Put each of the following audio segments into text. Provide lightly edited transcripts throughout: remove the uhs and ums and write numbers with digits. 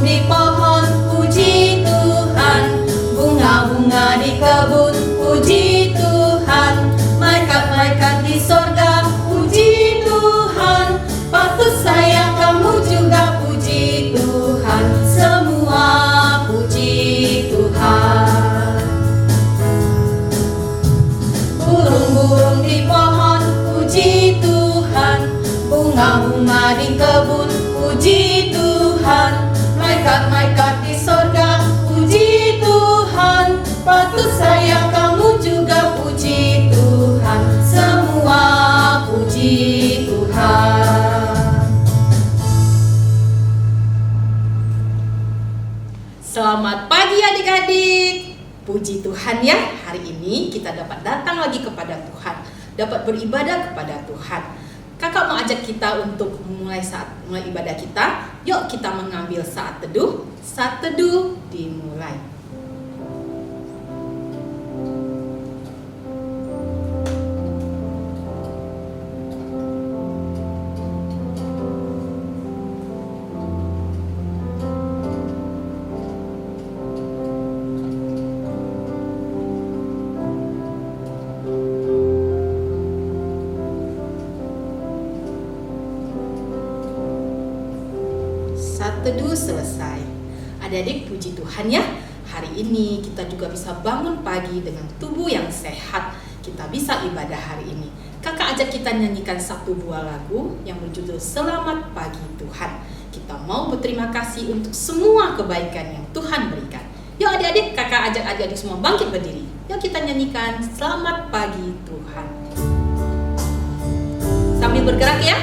di pohon, puji Tuhan. Bunga-bunga di kebun, puji Tuhan. Malaikat-malaikat di sorga, puji Tuhan. Patut sayang kamu juga, puji Tuhan. Semua puji Tuhan. Burung-burung di pohon, puji Tuhan. Bunga-bunga di kebun, puji Tuhan. Malaikat-malaikat di sorga, puji Tuhan. Patut sayang kamu juga, puji Tuhan. Semua puji Tuhan. Selamat pagi adik-adik. Puji Tuhan ya, hari ini kita dapat datang lagi kepada Tuhan, dapat beribadah kepada Tuhan. Kakak mau ajak kita untuk mulai ibadah kita. Yuk kita mengambil saat teduh. Saat teduh dimulai. Saat teduh selesai. Adik-adik, puji Tuhan ya. Hari ini kita juga bisa bangun pagi dengan tubuh yang sehat. Kita bisa ibadah hari ini. Kakak ajak kita nyanyikan satu buah lagu yang berjudul Selamat Pagi Tuhan. Kita mau berterima kasih untuk semua kebaikan yang Tuhan berikan. Yuk adik-adik, kakak ajak adik-adik semua bangkit berdiri. Yuk kita nyanyikan Selamat Pagi Tuhan. Sambil bergerak ya.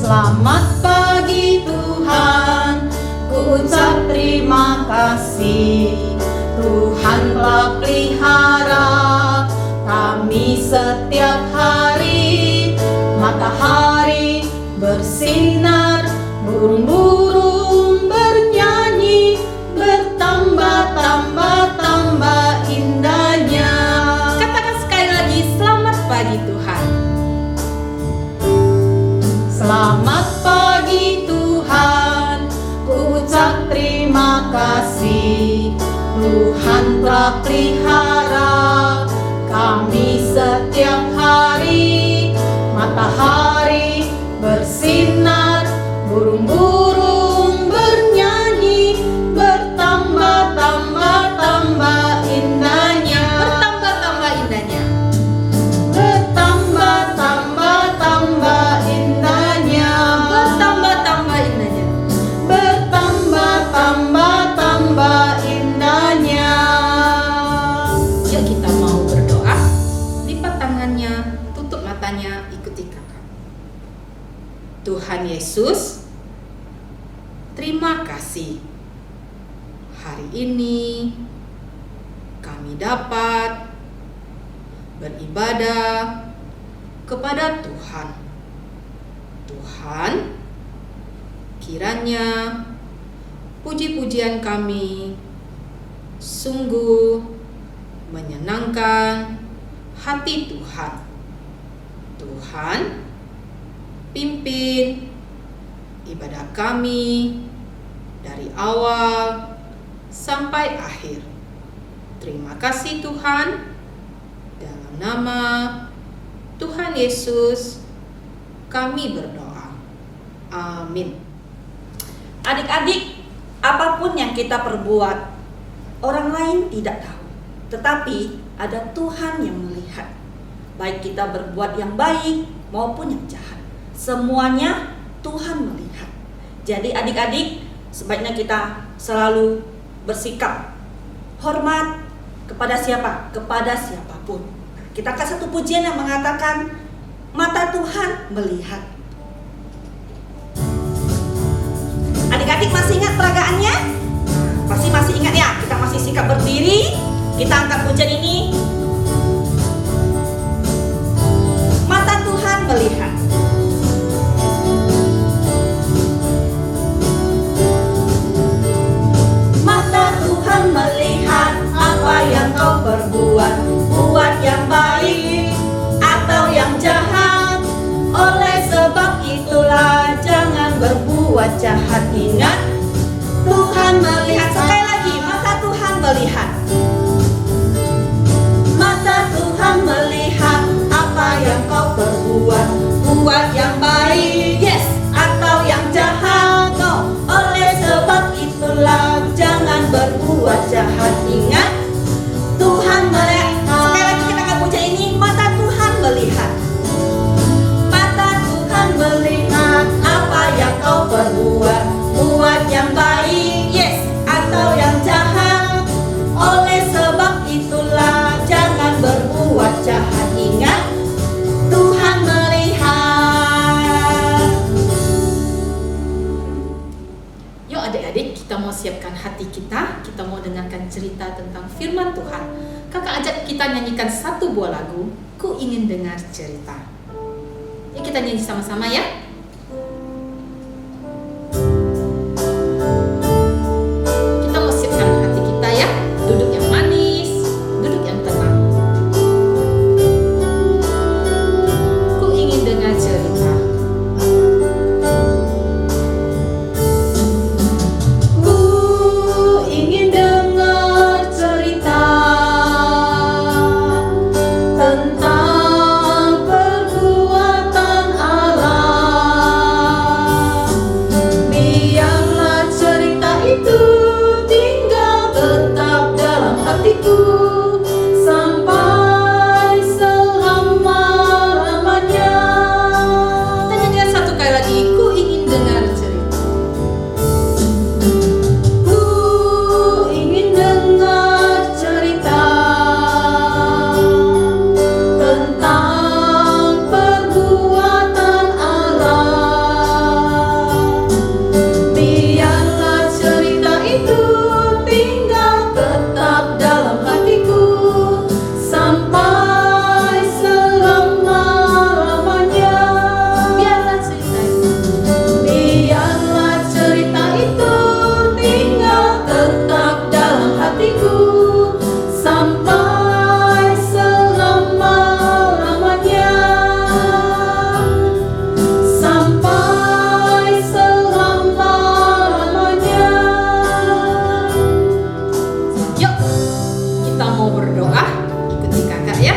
Selamat pagi Tuhan, ku ucap terima kasih. Tuhan telah pelihara kami setiap hari. Matahari bersinar, burung-burung bernyanyi, bertambah-tambah indahnya. Katakan sekali lagi, selamat pagi Tuhan. Selamat pagi Tuhan, ku ucap terima kasih. Tuhan telah pelihara kami setiap hari. Matahari bersinar, burung-burung bernyanyi, bertambah-tambah indahnya. Bertambah-tambah indahnya. Bertambah-tambah indahnya. Bertambah-tambah indahnya. Bertambah-tambah indahnya. Yuk kita mau berdoa. Lipat tangannya, tutup matanya, ikuti kakak. Tuhan Yesus, terima kasih. Hari ini kami dapat beribadah kepada Tuhan. Tuhan, kiranya puji-pujian kami sungguh menyenangkan hati Tuhan. Tuhan, pimpin ibadah kami dari awal sampai akhir. Terima kasih Tuhan. Dalam nama Tuhan Yesus kami berdoa. Amin. Adik-adik, apapun yang kita perbuat, orang lain tidak tahu. Tetapi ada Tuhan yang melihat. Baik kita berbuat yang baik maupun yang jahat, semuanya Tuhan melihat. Jadi adik-adik, sebaiknya kita selalu bersikap hormat kepada siapa? Kepada siapapun. Kita kasih satu pujian yang mengatakan mata Tuhan melihat. Adik-adik masih ingat peragaannya? Pasti masih ingat ya. Kita masih sikap berdiri. Kita angkat pujian ini. Mata Tuhan melihat. Mata Tuhan melihat apa yang kau perbuat. Buat yang baik berbuat jahat. Ingat, Tuhan melihat. Sekali lagi, mata Tuhan melihat. Mata Tuhan melihat apa yang kau perbuat. Buat yang baik, yes, atau yang jahat. No. Oleh sebab itulah jangan berbuat jahat. Ingat, Tuhan melihat. Sekali lagi kita akan puja ini, mata Tuhan melihat. Mata Tuhan melihat apa yang kau perbuat. Buat yang baik, yes, atau yang jahat. Oleh sebab itulah jangan berbuat jahat. Ingat, Tuhan melihat. Yuk adik-adik, kita mau siapkan hati kita. Kita mau dengarkan cerita tentang firman Tuhan. Kakak ajak kita nyanyikan satu buah lagu, Ku Ingin Dengar Cerita. Yuk kita nyanyi sama-sama ya. Kita mau siapkan hati kita ya. Duduk yang manis, duduk yang tenang. Ku ingin dengar cerita. Ku ingin dengar cerita tentang perbuatan Allah. Biarlah cerita itu tinggal tetap dalam hatiku sampai selama-lamanya. Kita nyanyikan satu kali lagi. Ku ingin dengar cerita. Ku ingin dengar cerita tentang perbuatan Allah. Biarlah cerita itu tinggal tetap dalam hatiku sampai selama-lamanya. Biarlah cerita itu. Biarlah cerita itu tinggal tetap dalam hatiku sampai selama-lamanya. Sampai selama-lamanya. Yuk, kita mau berdoa. Ikuti kakak ya.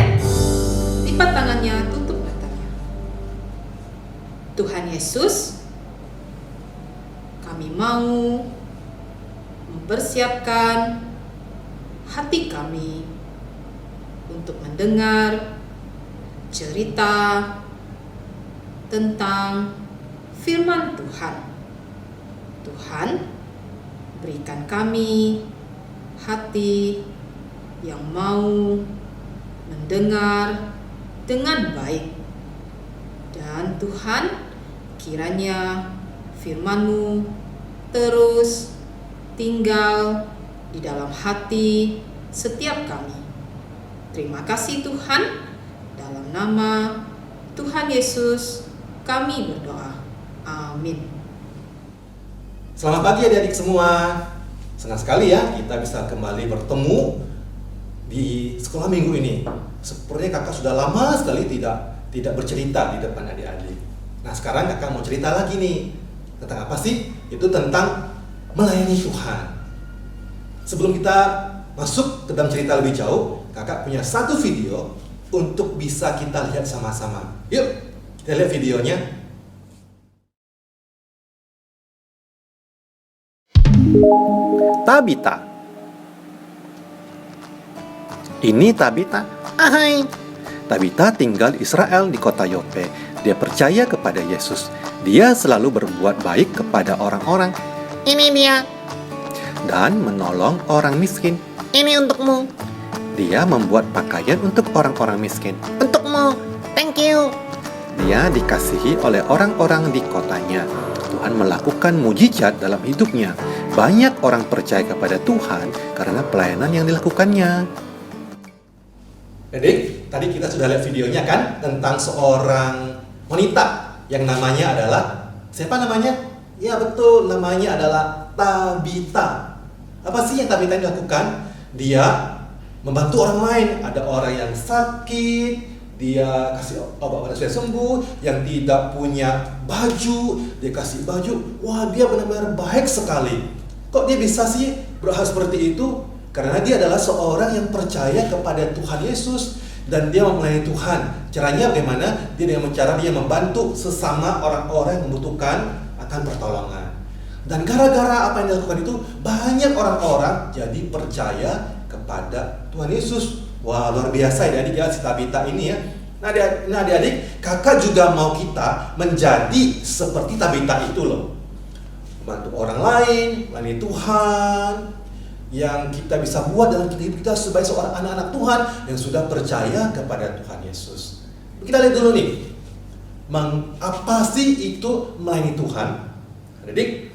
Lipat tangannya, tutup matanya. Tuhan Yesus, kami mau mempersiapkan hati kami untuk mendengar cerita tentang firman Tuhan. Tuhan, berikan kami hati yang mau mendengar dengan baik. Dan Tuhan, kiranya firman-Mu terus tinggal di dalam hati setiap kami. Terima kasih Tuhan, dalam nama Tuhan Yesus kami berdoa. Amin. Selamat pagi adik-adik semua. Senang sekali ya kita bisa kembali bertemu di sekolah minggu ini. Sepertinya kakak sudah lama sekali tidak bercerita di depan adik-adik. Nah sekarang kakak mau cerita lagi nih. Tentang apa sih? Itu tentang melayani Tuhan. Sebelum kita masuk ke dalam cerita lebih jauh, kakak punya satu video untuk bisa kita lihat sama-sama. Yuk kita lihat videonya. Tabita. Ini Tabita. Ahai. Tabita tinggal di Israel di kota Yope. Dia percaya kepada Yesus. Dia selalu berbuat baik kepada orang-orang. Ini dia. Dan menolong orang miskin. Ini untukmu. Dia membuat pakaian untuk orang-orang miskin. Untukmu. Thank you. Dia dikasihi oleh orang-orang di kotanya. Tuhan melakukan mujizat dalam hidupnya. Banyak orang percaya kepada Tuhan karena pelayanan yang dilakukannya. Adik, tadi kita sudah lihat videonya kan tentang seorang wanita yang namanya adalah, siapa namanya? Ya betul, namanya adalah Tabita. Apa sih yang Tabita ini lakukan? Dia membantu orang lain. Ada orang yang sakit, dia kasih obat-obatan supaya sembuh, yang tidak punya baju, dia kasih baju. Wah, dia benar-benar baik sekali. Kok dia bisa sih berhal seperti itu? Karena dia adalah seorang yang percaya kepada Tuhan Yesus dan dia melayani Tuhan. Caranya bagaimana? Dia dengan cara dia membantu sesama orang-orang yang membutuhkan akan pertolongan. Dan gara-gara apa yang dilakukan itu, banyak orang-orang jadi percaya kepada Tuhan Yesus. Wah, luar biasa ya adik ya, si Tabita ini ya. Nah adik-adik, kakak juga mau kita menjadi seperti Tabita itu loh. Membantu orang lain, melayani Tuhan, yang kita bisa buat dalam hidup kita sebagai seorang anak-anak Tuhan yang sudah percaya kepada Tuhan Yesus. Kita lihat dulu nih, apa sih itu melayani Tuhan? Adik,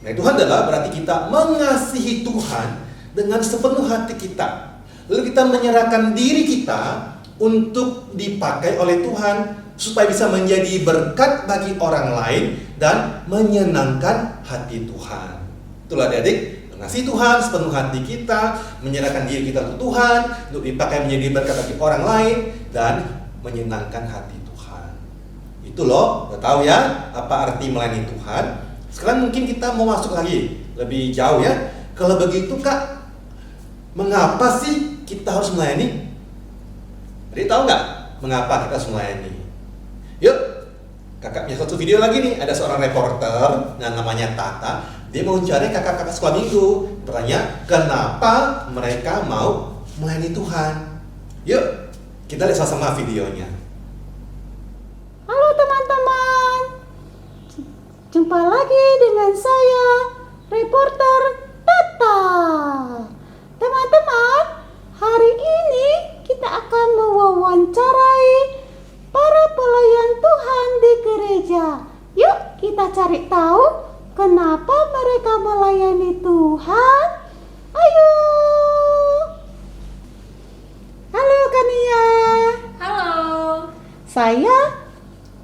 melayani Tuhan adalah berarti kita mengasihi Tuhan dengan sepenuh hati kita. Lalu kita menyerahkan diri kita untuk dipakai oleh Tuhan supaya bisa menjadi berkat bagi orang lain dan menyenangkan hati Tuhan. Itulah adik-adik, mengasihi Tuhan sepenuh hati kita, menyerahkan diri kita untuk Tuhan, untuk dipakai menjadi berkat bagi orang lain dan menyenangkan hati Tuhan. Itu loh, udah tahu ya apa arti melayani Tuhan. Sekarang mungkin kita mau masuk lagi lebih jauh ya. Kalau begitu Kak, mengapa sih kita harus melayani? Jadi tahu nggak mengapa kita harus melayani? Yuk, kakak punya satu video lagi nih. Ada seorang reporter yang namanya Tata. Dia mau cari kakak-kakak sekolah minggu. Bertanya, kenapa mereka mau melayani Tuhan? Yuk, kita lihat sama-sama videonya. Halo teman-teman, jumpa lagi dengan saya, reporter Tata. Teman-teman, hari ini kita akan mewawancarai para pelayan Tuhan di gereja. Yuk kita cari tahu kenapa mereka melayani Tuhan. Ayo. Halo Kania. Halo. Saya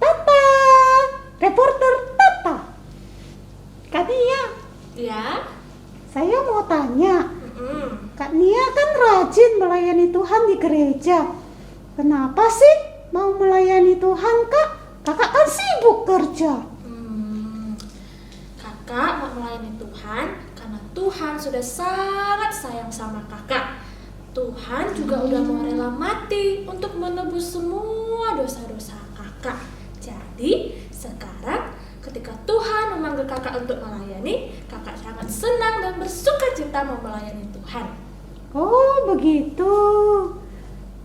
Tata, reporter Tata. Kania, Ya. saya mau tanya. Kak Nia kan rajin melayani Tuhan di gereja. Kenapa sih mau melayani Tuhan, Kak? Kakak kan sibuk kerja. Kakak mau melayani Tuhan karena Tuhan sudah sangat sayang sama kakak. Tuhan juga udah mau rela mati untuk menebus semua dosa-dosa kakak. Jadi sekarang ketika Tuhan memanggil kakak untuk melayani, kakak sangat senang dan bersuka cita mau melayani Tuhan. Oh begitu.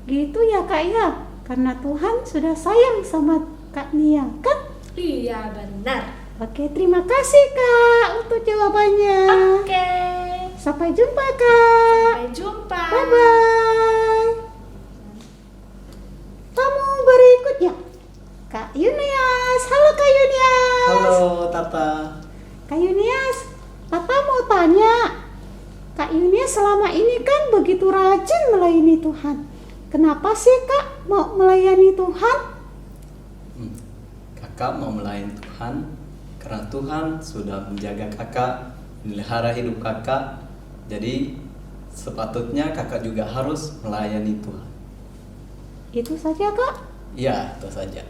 Gitu ya Kak ya. Karena Tuhan sudah sayang sama Kak Nia kan? Iya benar. Oke, terima kasih Kak untuk jawabannya. Oke. Sampai jumpa Kak. Sampai jumpa. Bye-bye. Tamu berikutnya Kak Yunias. Halo Kak Yunias. Halo Tata. Kak Yunias, Tata mau tanya. Kak Yunias selama ini kan begitu rajin melayani Tuhan. Kenapa sih Kak mau melayani Tuhan? Kakak mau melayani Tuhan karena Tuhan sudah menjaga kakak, melihara hidup kakak. Jadi sepatutnya kakak juga harus melayani Tuhan. Itu saja Kak. Iya, itu saja.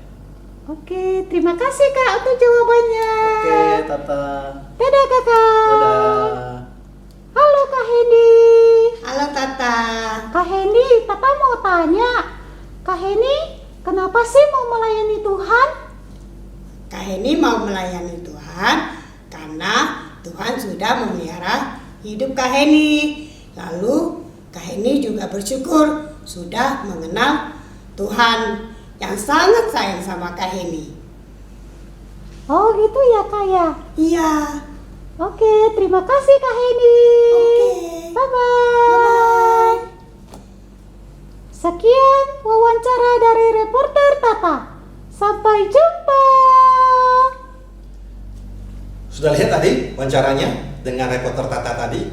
Oke, terima kasih Kak untuk jawabannya. Oke, Tata. Dadah Kakak. Dadah. Halo Kak Hendy. Halo Tata. Kak Hendy, Tata mau tanya. Kak Hendy, kenapa sih mau melayani Tuhan? Kak Heni mau melayani Tuhan karena Tuhan sudah memelihara hidup Kak Heni. Lalu Kak Heni juga bersyukur sudah mengenal Tuhan yang sangat sayang sama Kak Heni. Oh gitu ya Kak ya. Iya. Oke, terima kasih Kak Hendy. Oke. Bye-bye. Bye-bye. Sekian wawancara dari reporter Tata. Sampai jumpa. Sudah lihat tadi wawancaranya dengan reporter Tata tadi?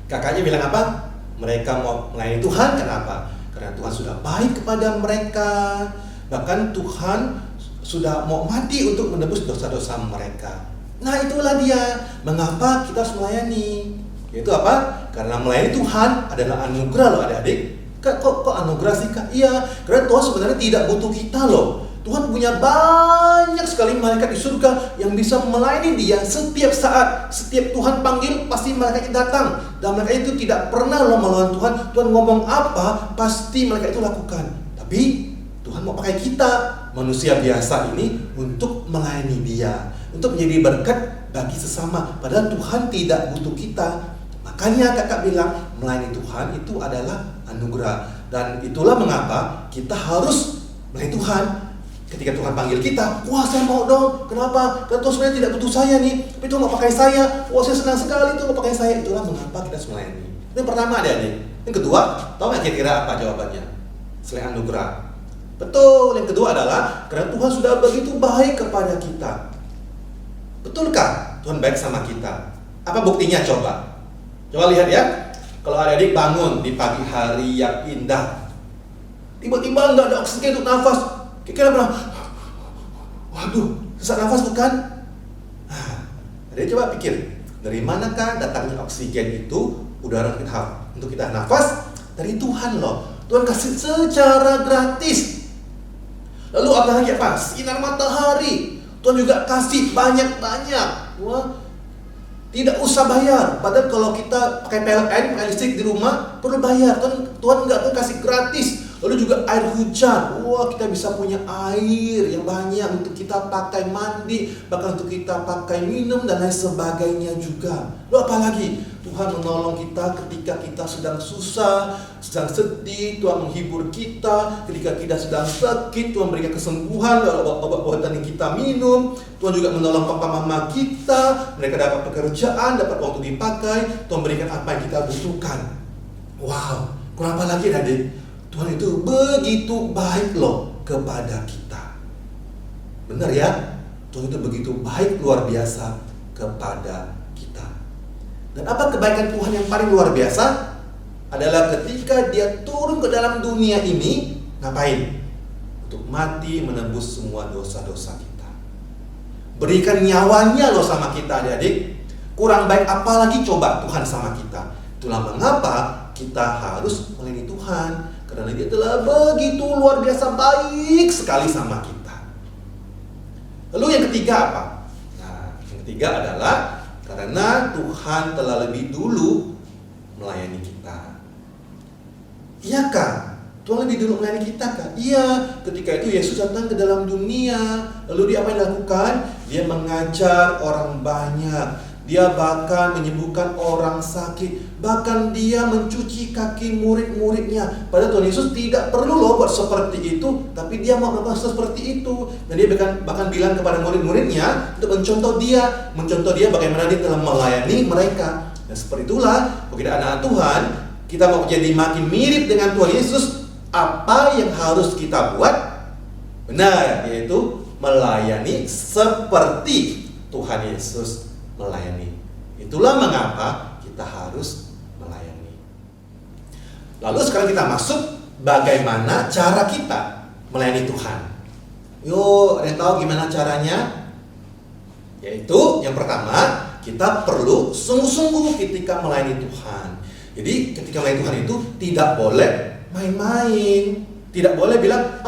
Kakaknya bilang apa? Mereka mau melayani Tuhan, kenapa? Karena Tuhan sudah baik kepada mereka. Bahkan Tuhan sudah mau mati untuk menebus dosa-dosa mereka. Nah itulah dia, mengapa kita harus melayani. Yaitu apa? Karena melayani Tuhan adalah anugerah loh adik-adik. Kak, kok anugerah sih Kak? Iya, karena Tuhan sebenarnya tidak butuh kita loh. Tuhan punya banyak sekali malaikat di surga yang bisa melayani dia setiap saat. Setiap Tuhan panggil, pasti malaikatnya datang. Dan malaikat itu tidak pernah loh melawan Tuhan. Tuhan ngomong apa, pasti malaikat itu lakukan. Tapi Tuhan mau pakai kita, manusia biasa ini, untuk melayani dia, untuk menjadi berkat bagi sesama. Padahal Tuhan tidak butuh kita. Makanya kakak bilang melayani Tuhan itu adalah anugerah. Dan itulah mengapa kita harus melayani Tuhan. Ketika Tuhan panggil kita, wah saya mau dong. Kenapa? Karena Tuhan sebenarnya tidak butuh saya nih, tapi Tuhan mau pakai saya. Wah saya senang sekali Tuhan mau pakai saya. Itulah mengapa kita harus melayani. Itu yang pertama adik-adik. Yang kedua, tahu nggak kira-kira apa jawabannya? Selain anugerah. Betul, yang kedua adalah karena Tuhan sudah begitu baik kepada kita. Betulkah Tuhan baik sama kita? Apa buktinya coba? Coba lihat ya. Kalau adik-adik bangun di pagi hari yang indah, tiba-tiba nggak ada oksigen untuk nafas, kira-kira pernah, waduh, sesak nafas bukan? Nah, adik coba pikir, dari manakah datangnya oksigen itu, udara kita untuk kita nafas? Dari Tuhan loh. Tuhan kasih secara gratis. Lalu apalagi apa? Sinar matahari. Tuhan juga kasih banyak-banyak. Wah, tidak usah bayar. Padahal kalau kita pakai PLN, pakai listrik di rumah, perlu bayar. Tuhan nggak kasih gratis. Lalu juga air hujan. Wah, kita bisa punya air yang banyak untuk kita pakai mandi, bahkan untuk kita pakai minum dan lain sebagainya juga. Lalu apalagi? Tuhan menolong kita ketika kita sedang susah, sedang sedih. Tuhan menghibur kita ketika kita sedang sakit. Tuhan berikan kesembuhan lewat obat-obatan yang kita minum. Tuhan juga menolong papa mama kita. Mereka dapat pekerjaan, dapat waktu dipakai. Tuhan berikan apa yang kita butuhkan. Wow, kurang apa lagi adik? Tuhan itu begitu baik loh kepada kita. Benar ya? Tuhan itu begitu baik, luar biasa kepada kita. Dan apa kebaikan Tuhan yang paling luar biasa? Adalah ketika dia turun ke dalam dunia ini, ngapain? Untuk mati menebus semua dosa-dosa kita. Berikan nyawanya loh sama kita adik-adik. Kurang baik apalagi coba Tuhan sama kita. Itulah mengapa kita harus melayani Tuhan. Karena dia telah begitu luar biasa baik sekali sama kita. Lalu yang ketiga apa? Nah, yang ketiga adalah karena Tuhan telah lebih dulu melayani kita. Iya kak? Tuhan lebih dulu melayani kita kak? Iya, ketika itu Yesus datang ke dalam dunia. Lalu dia apa yang dilakukan? Dia mengajar orang banyak. Dia bahkan menyembuhkan orang sakit. Bahkan dia mencuci kaki murid-muridnya. Padahal Tuhan Yesus tidak perlu loh buat seperti itu, tapi dia mau melakukan seperti itu. Dan dia bahkan bilang kepada murid-muridnya untuk mencontoh dia bagaimana dia telah melayani mereka. Dan seperti itulah, bagi anak Tuhan, kita mau jadi makin mirip dengan Tuhan Yesus. Apa yang harus kita buat? Benar, yaitu melayani seperti Tuhan Yesus melayani. Itulah mengapa kita harus melayani. Lalu sekarang kita masuk bagaimana cara kita melayani Tuhan. Yuk, ada yang tahu gimana caranya? Yaitu yang pertama, kita perlu sungguh-sungguh ketika melayani Tuhan. Jadi ketika melayani Tuhan itu tidak boleh main-main. Tidak boleh bilang,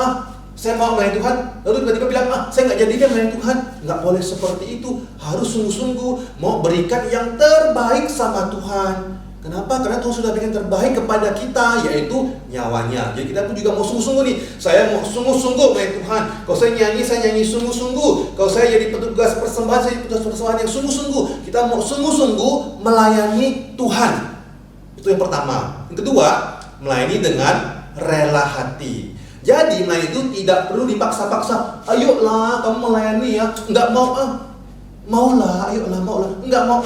saya mau melayani Tuhan, lalu tiba-tiba bilang, saya nggak jadi melayani Tuhan. Nggak boleh seperti itu. Harus sungguh-sungguh mau berikan yang terbaik sama Tuhan. Kenapa? Karena Tuhan sudah berikan terbaik kepada kita, yaitu nyawanya. Jadi kita pun juga mau sungguh-sungguh nih. Saya mau sungguh-sungguh melayani Tuhan. Kalau saya nyanyi sungguh-sungguh. Kalau saya jadi petugas persembahan, saya jadi petugas persembahan yang sungguh-sungguh. Kita mau sungguh-sungguh melayani Tuhan. Itu yang pertama. Yang kedua, melayani dengan rela hati. Jadi melayani itu tidak perlu dipaksa-paksa. Ayolah kamu melayani ya. Enggak mau maulah, ayolah maulah. Enggak mau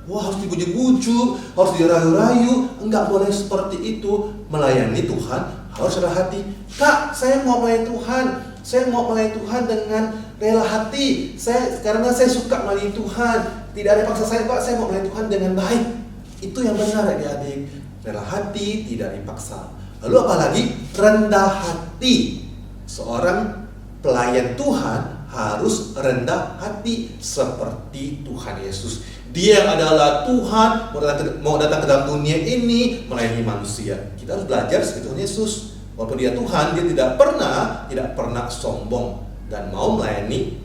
wah harus dibujuk-bujuk, harus dirayu-rayu. Enggak boleh seperti itu. Melayani Tuhan harus rela hati. Kak, saya mau melayani Tuhan. Saya mau melayani Tuhan dengan rela hati. Karena saya suka melayani Tuhan. Tidak ada paksa saya, Pak. Saya mau melayani Tuhan dengan baik. Itu yang benar adik-adik. Rela hati, tidak dipaksa. Lalu apalagi rendah hati. Seorang pelayan Tuhan harus rendah hati seperti Tuhan Yesus. Dia adalah Tuhan, mau datang ke dalam dunia ini melayani manusia. Kita harus belajar seperti Tuhan Yesus. Walaupun dia Tuhan, dia tidak pernah sombong dan mau melayani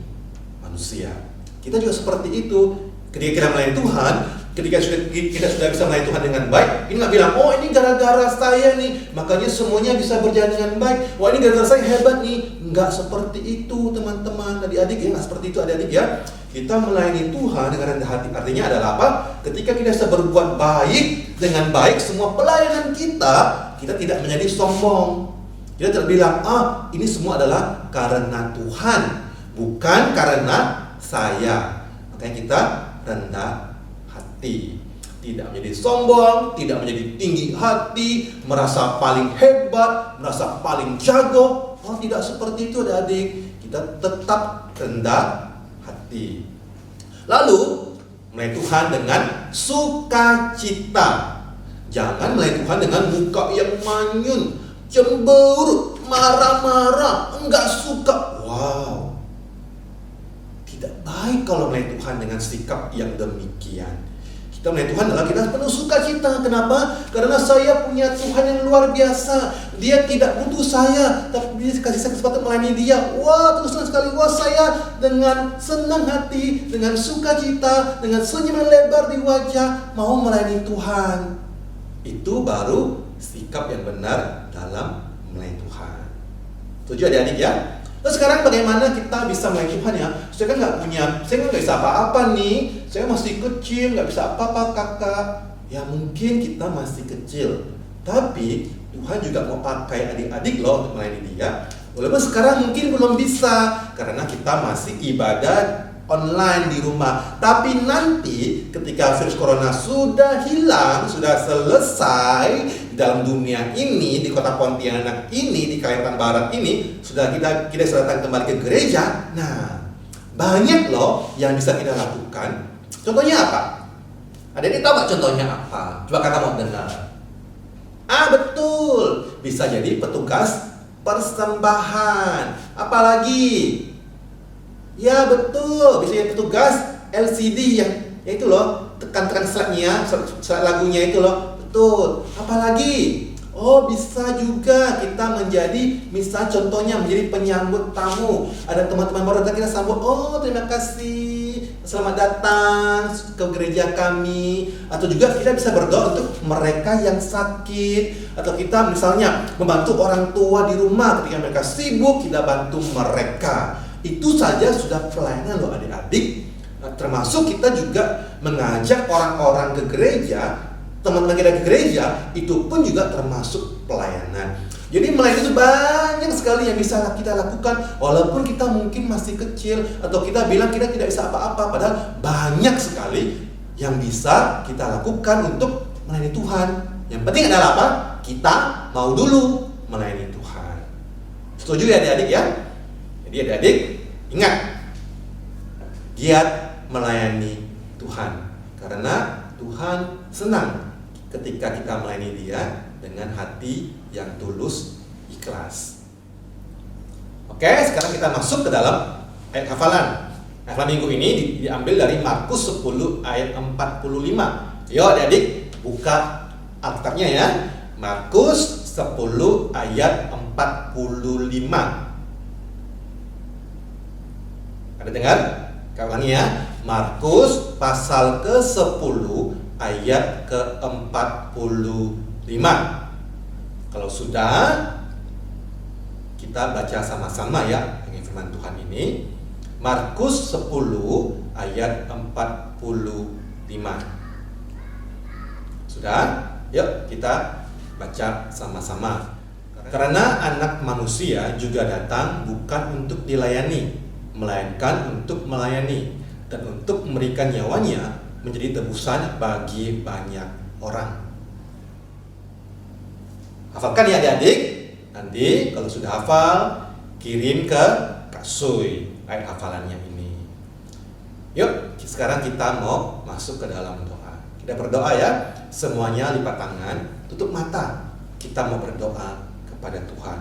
manusia. Kita juga seperti itu. Ketika kita melayani Tuhan, ketika kita sudah bisa melayani Tuhan dengan baik, ini nggak bilang, oh ini gara-gara saya nih, makanya semuanya bisa berjalan dengan baik. Wah ini gara-gara saya hebat nih. Nggak seperti itu teman-teman, adik-adik ya, nggak seperti itu adik-adik ya. Kita melayani Tuhan dengan rendah hati, artinya adalah apa? Ketika kita bisa berbuat baik dengan baik, semua pelayanan kita tidak menjadi sombong. Kita tidak bilang, ini semua adalah karena Tuhan, bukan karena saya. Makanya kita rendah hati, tidak menjadi sombong, tidak menjadi tinggi hati, merasa paling hebat, merasa paling jago. Oh tidak seperti itu adik-adik. Kita tetap rendah hati. Lalu melayani Tuhan dengan sukacita. Jangan melayani Tuhan dengan muka yang manyun, cemburu, marah-marah, enggak suka. Wow, tidak baik kalau melayani Tuhan dengan sikap yang demikian. Kita melayani Tuhan adalah kita penuh sukacita. Kenapa? Karena saya punya Tuhan yang luar biasa. Dia tidak butuh saya, tapi dia kasih saya kesempatan melayani dia. Wah, terus terang sekali. Wah, saya dengan senang hati, dengan sukacita, dengan senyuman lebar di wajah mau melayani Tuhan. Itu baru sikap yang benar dalam melayani Tuhan. Setuju adik-adik ya? Terus sekarang bagaimana kita bisa melayani Tuhan ya? Saya kan nggak bisa apa-apa nih. Saya masih kecil, nggak bisa apa-apa kakak. Ya mungkin kita masih kecil, tapi Tuhan juga mau pakai adik-adik loh untuk melayani dia. Walaupun sekarang mungkin belum bisa, karena kita masih ibadah online di rumah. Tapi nanti ketika virus corona sudah hilang, sudah selesai di dalam dunia ini, di kota Pontianak ini, di Kalimantan Barat ini, sudah kita sudah datang kembali ke gereja. Nah, banyak loh yang bisa kita lakukan. Contohnya apa? Ada yang tahu nggak contohnya apa? Coba kakak mau dengar. Betul, bisa jadi petugas persembahan. Apalagi? Ya betul, bisa jadi petugas LCD yang itu loh, tekan-tekan slide-nya, slide lagunya itu loh. Betul. Apalagi? Oh, bisa juga kita menjadi, misal contohnya menjadi penyambut tamu. Ada teman-teman baru datang, kita sambut. Oh, terima kasih, selamat datang ke gereja kami. Atau juga kita bisa berdoa untuk mereka yang sakit. Atau kita misalnya membantu orang tua di rumah ketika mereka sibuk, kita bantu mereka. Itu saja sudah pelayanan loh adik-adik. Termasuk kita juga mengajak orang-orang ke gereja, teman-teman kita ke gereja, itu pun juga termasuk pelayanan. Jadi melayani itu banyak sekali yang bisa kita lakukan, walaupun kita mungkin masih kecil, atau kita bilang kita tidak bisa apa-apa, padahal banyak sekali yang bisa kita lakukan untuk melayani Tuhan. Yang penting adalah apa? Kita mau dulu melayani Tuhan. Setuju ya adik-adik ya? Jadi adik-adik ingat, giat melayani Tuhan, karena Tuhan senang ketika kita melayani Dia dengan hati yang tulus, ikhlas. Oke, sekarang kita masuk ke dalam ayat hafalan. Hafalan minggu ini diambil dari Markus 10 ayat 45. Yuk adik-adik buka Alkitabnya ya. Markus 10 ayat 45. Ada dengar? Kau ulangi ya. Markus pasal ke-10 ayat ke-45. Kalau sudah, kita baca sama-sama ya dengan firman Tuhan ini. Markus 10 ayat 45. Sudah? Yuk kita baca sama-sama. Karena anak manusia juga datang bukan untuk dilayani, melainkan untuk melayani dan untuk memberikan nyawanya menjadi tebusan bagi banyak orang. Hafalkan ya adik-adik. Nanti kalau sudah hafal, kirim ke Kak Sui ayat hafalannya ini. Yuk, sekarang kita mau masuk ke dalam doa. Kita berdoa ya. Semuanya lipat tangan, tutup mata. Kita mau berdoa kepada Tuhan.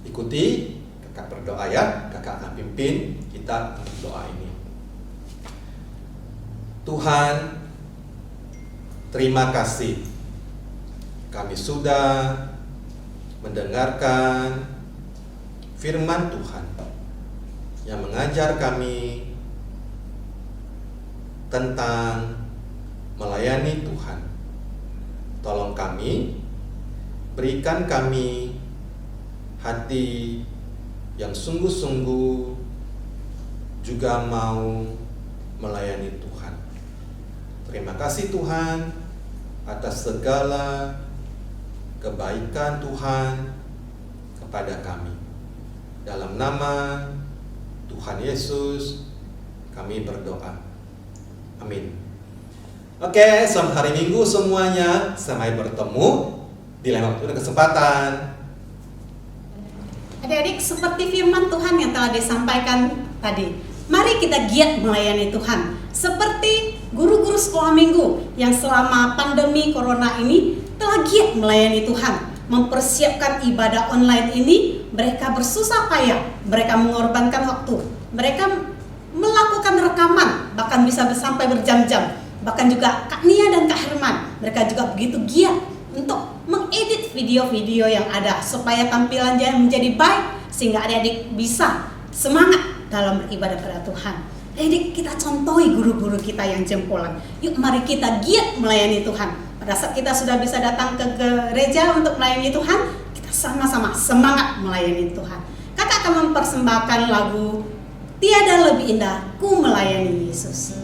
Ikuti kakak berdoa ya. Kakak akan pimpin kita untuk doa ini. Tuhan, terima kasih. Kami sudah mendengarkan firman Tuhan yang mengajar kami tentang melayani Tuhan. Tolong kami, berikan kami hati yang sungguh-sungguh juga mau melayani Tuhan. Terima kasih Tuhan atas segala kebaikan Tuhan kepada kami. Dalam nama Tuhan Yesus kami berdoa. Amin. Oke, selamat hari Minggu semuanya. Sampai bertemu di lain waktu dan kesempatan. Adik-adik, seperti firman Tuhan yang telah disampaikan tadi, mari kita giat melayani Tuhan. Seperti guru-guru sekolah minggu yang selama pandemi corona ini telah giat melayani Tuhan, mempersiapkan ibadah online ini. Mereka bersusah payah, mereka mengorbankan waktu, mereka melakukan rekaman, bahkan bisa sampai berjam-jam. Bahkan juga Kak Nia dan Kak Herman, mereka juga begitu giat untuk mengedit video-video yang ada supaya tampilannya menjadi baik, sehingga adik-adik bisa semangat dalam beribadah pada Tuhan. Adik, kita contohi guru-guru kita yang jempolan. Yuk mari kita giat melayani Tuhan. Pada saat kita sudah bisa datang ke gereja untuk melayani Tuhan, kita sama-sama semangat melayani Tuhan. Kakak akan mempersembahkan lagu Tiada Lebih Indah Ku Melayani Yesus.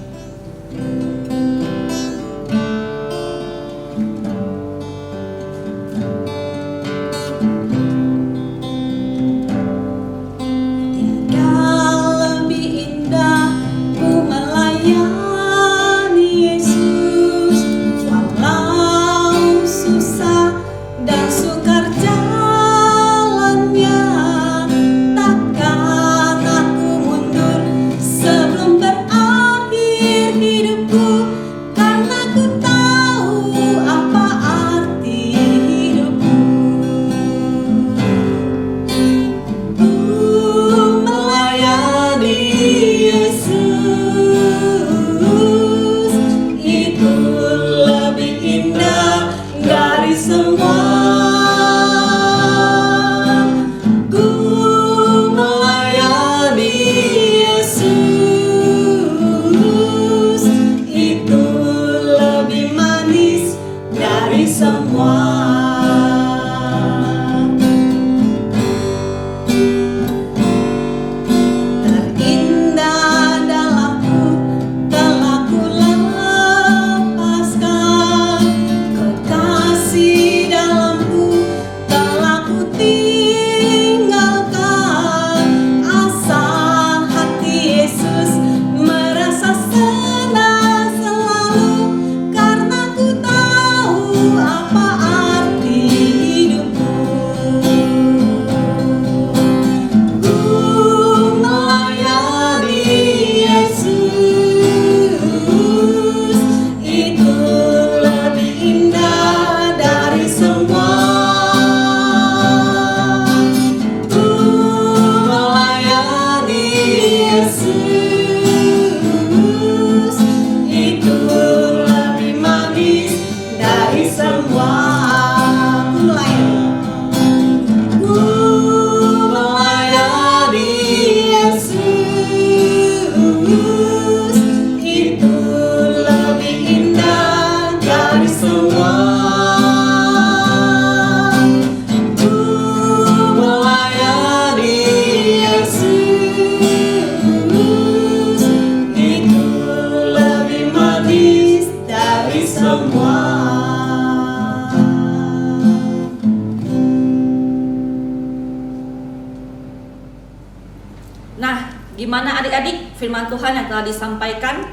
Gimana adik-adik firman Tuhan yang telah disampaikan?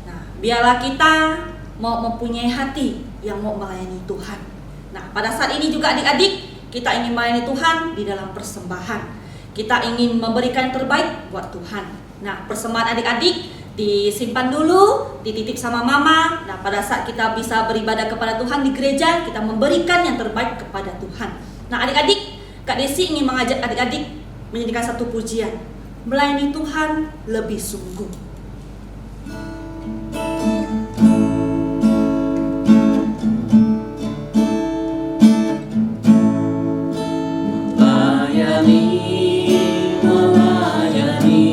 Nah, biarlah kita mau mempunyai hati yang mau melayani Tuhan. Nah, pada saat ini juga adik-adik, kita ingin melayani Tuhan di dalam persembahan. Kita ingin memberikan yang terbaik buat Tuhan. Nah, persembahan adik-adik disimpan dulu, dititip sama mama. Nah, pada saat kita bisa beribadah kepada Tuhan di gereja, kita memberikan yang terbaik kepada Tuhan. Nah, adik-adik, Kak Desi ingin mengajak adik-adik menyanyikan satu pujian. Melayani Tuhan lebih sungguh. melayani, melayani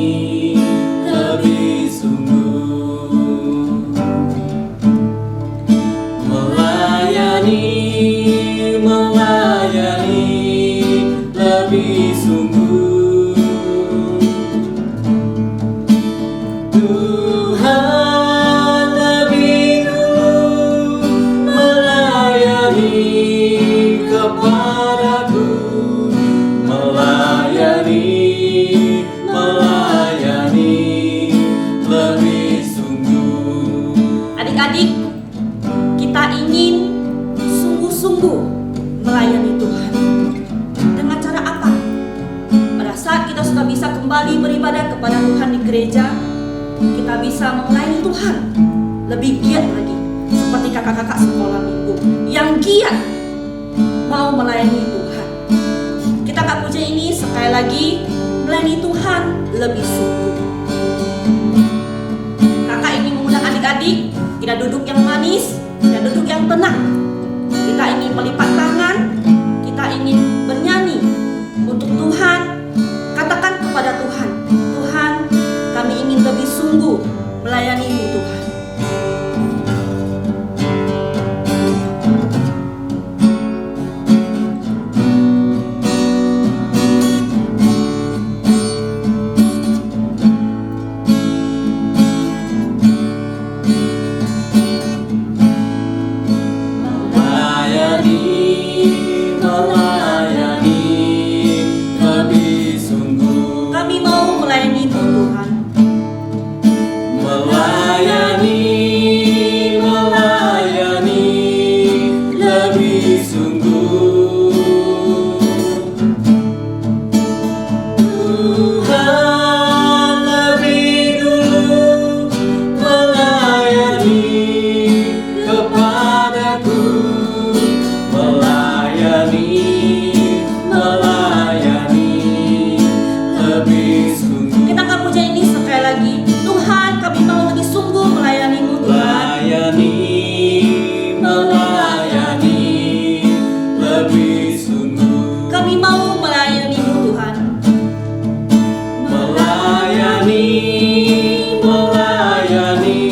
lebih sungguh. Melayani, melayani lebih sungguh. Tuhan lebih dulu melayani kepadaku, melayani, melayani lebih sungguh. Adik-adik, kita ingin sungguh-sungguh melayani Tuhan. Dengan cara apa? Pada saat kita sudah bisa kembali beribadah kepada Tuhan di gereja, kita bisa melayani Tuhan lebih giat lagi, seperti kakak-kakak sekolah minggu yang giat mau melayani Tuhan. Kita Kak Puja ini sekali lagi melayani Tuhan lebih sungguh. Kakak ingin mengundang adik-adik, kita duduk yang manis, kita duduk yang tenang. Kita ingin melipat tangan, kita ingin bernyanyi untuk Tuhan. Katakan kepada Tuhan, Tuhan, kami ingin lebih sungguh melayani-Mu Tuhan. Melayani, melayani lebih sungguh. Kami mau melayani-Mu Tuhan. Melayani, melayani lebih sungguh. Tuhan lebih dulu melayani kepadaku, melayani, melayani lebih sungguh. Kita Kak Puja ini sekali lagi, Tuhan, kami mau lebih sungguh melayani-Mu Tuhan. Melayani, melayani lebih sungguh. Kami mau melayani-Mu Tuhan. Melayani, melayani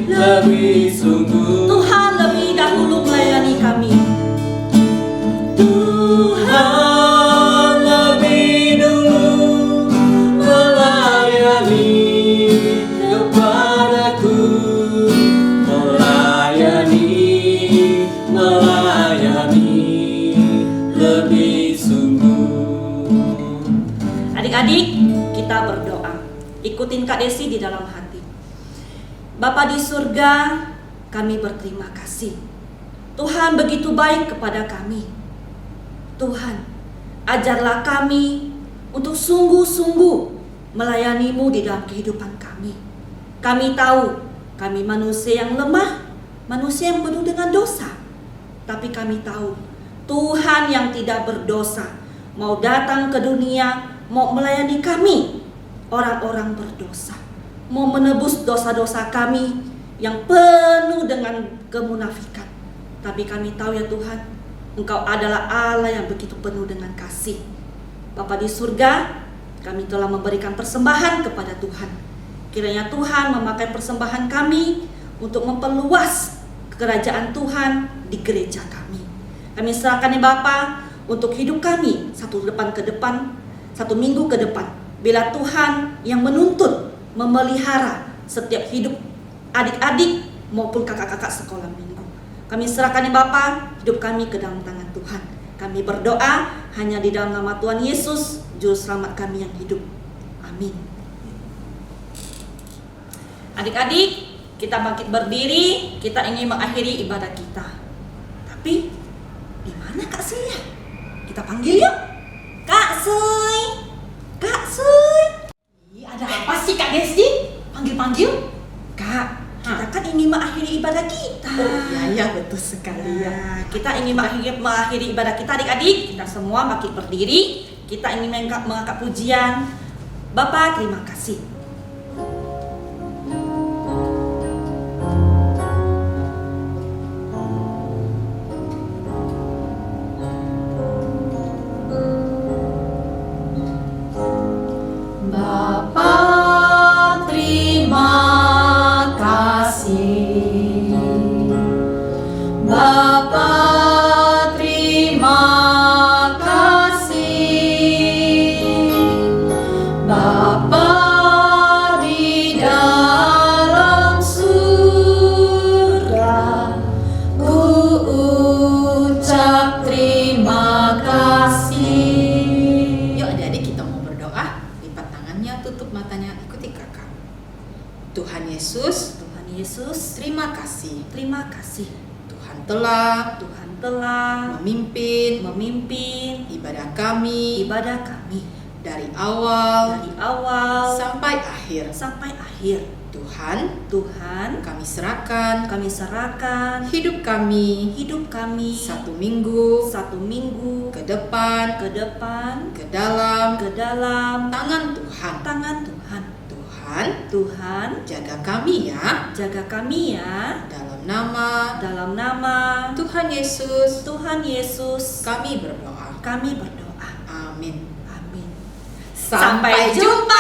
lebih sungguh. Tuhan lebih dahulu melayani kami. Tuhan lebih dulu melayani kepadaku, melayani, melayani lebih sungguh. Adik-adik, kita berdoa. Ikutin Kak Desi di dalam hati. Bapa di surga, kami berterima kasih. Tuhan begitu baik kepada kami. Tuhan, ajarlah kami untuk sungguh-sungguh melayani-Mu di dalam kehidupan kami. Kami tahu kami manusia yang lemah, manusia yang penuh dengan dosa. Tapi kami tahu Tuhan yang tidak berdosa mau datang ke dunia, mau melayani kami, orang-orang berdosa, mau menebus dosa-dosa kami yang penuh dengan kemunafikan. Tapi kami tahu ya Tuhan, Engkau adalah Allah yang begitu penuh dengan kasih. Bapa di surga, kami telah memberikan persembahan kepada Tuhan. Kiranya Tuhan memakai persembahan kami untuk memperluas kerajaan Tuhan di gereja kami. Kami serahkan ya Bapa untuk hidup kami satu minggu ke depan. Bila Tuhan yang menuntut, memelihara setiap hidup adik-adik maupun kakak-kakak sekolah minggu. Kami serahkan ya Bapa hidup kami ke dalam tangan Tuhan. Kami berdoa hanya di dalam nama Tuhan Yesus, Juru Selamat kami yang hidup. Amin. Adik-adik, kita bangkit berdiri, kita ingin mengakhiri ibadah kita. Tapi di mana Kak Sia? Kita panggil yuk. Kak Suy. Kak Suy. Ada apa sih Kak Desi? Panggil-panggil? Kak, kita kan ingin mengakhiri ibadah kita. Iya betul sekali ya. Nah, kita ingin mengakhiri ibadah kita adik-adik. Kita semua bangkit berdiri. Kita ingin mengangkat pujian. Bapak, terima kasih. Tuhan Yesus, terima kasih. Tuhan telah memimpin ibadah kami dari awal sampai akhir. Tuhan, kami serahkan hidup kami satu minggu ke depan ke dalam tangan Tuhan, jaga kami ya dalam nama Tuhan Yesus kami berdoa. Amin. Sampai jumpa.